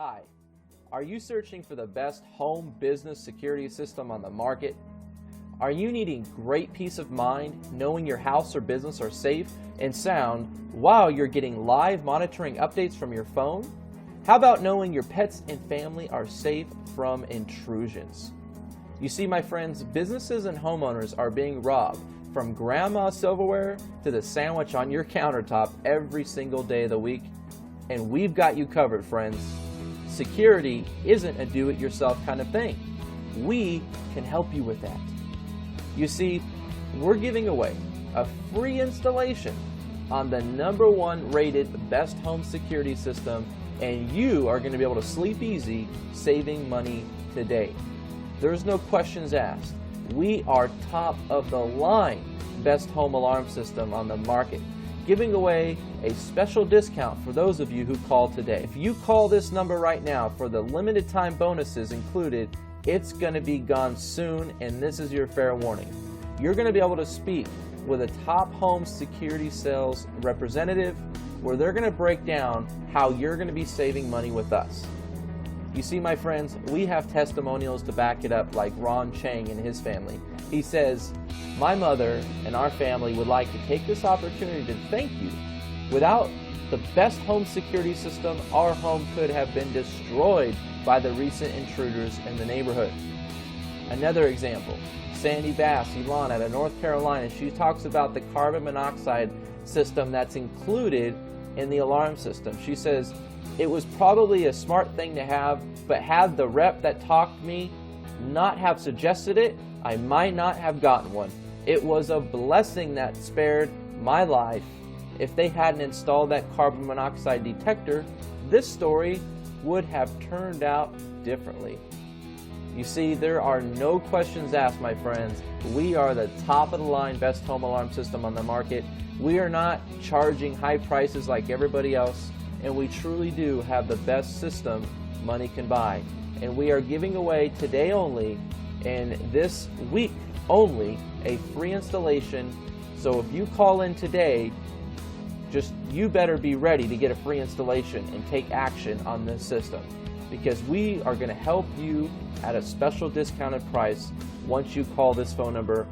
Hi, are you searching for the best home business security system on the market? Are you needing great peace of mind knowing your house or business are safe and sound while you're getting live monitoring updates from your phone? How about knowing your pets and family are safe from intrusions? You see, my friends, businesses and homeowners are being robbed from grandma's silverware to the sandwich on your countertop every single day of the week, and we've got you covered, friends. Security isn't a do-it-yourself kind of thing. We can help you with that. You see, we're giving away a free installation on the #1 rated best home security system, and you are going to be able to sleep easy saving money today. There's no questions asked. We are top of the line best home alarm system on the market, giving away a special discount for those of you who call today. If you call this number right now for the limited time bonuses included, it's going to be gone soon, and this is your fair warning. You're going to be able to speak with a top home security sales representative where they're going to break down how you're going to be saving money with us. You see, my friends, we have testimonials to back it up, like Ron Chang and his family. He says, "My mother and our family would like to take this opportunity to thank you. Without the best home security system, our home could have been destroyed by the recent intruders in the neighborhood." Another example, Sandy Bass, Elon out of North Carolina, she talks about the carbon monoxide system that's included in the alarm system. She says, "It was probably a smart thing to have, but had the rep that talked to me not have suggested it, I might not have gotten one. It was a blessing that spared my life. If they hadn't installed that carbon monoxide detector, this story would have turned out differently." You see, there are no questions asked, my friends. We are the top of the line best home alarm system on the market. We are not charging high prices like everybody else, and we truly do have the best system money can buy. And we are giving away today only, and this week only, a free installation. So if you call in today, you better be ready to get a free installation and take action on this system, because we are going to help you at a special discounted price once you call this phone number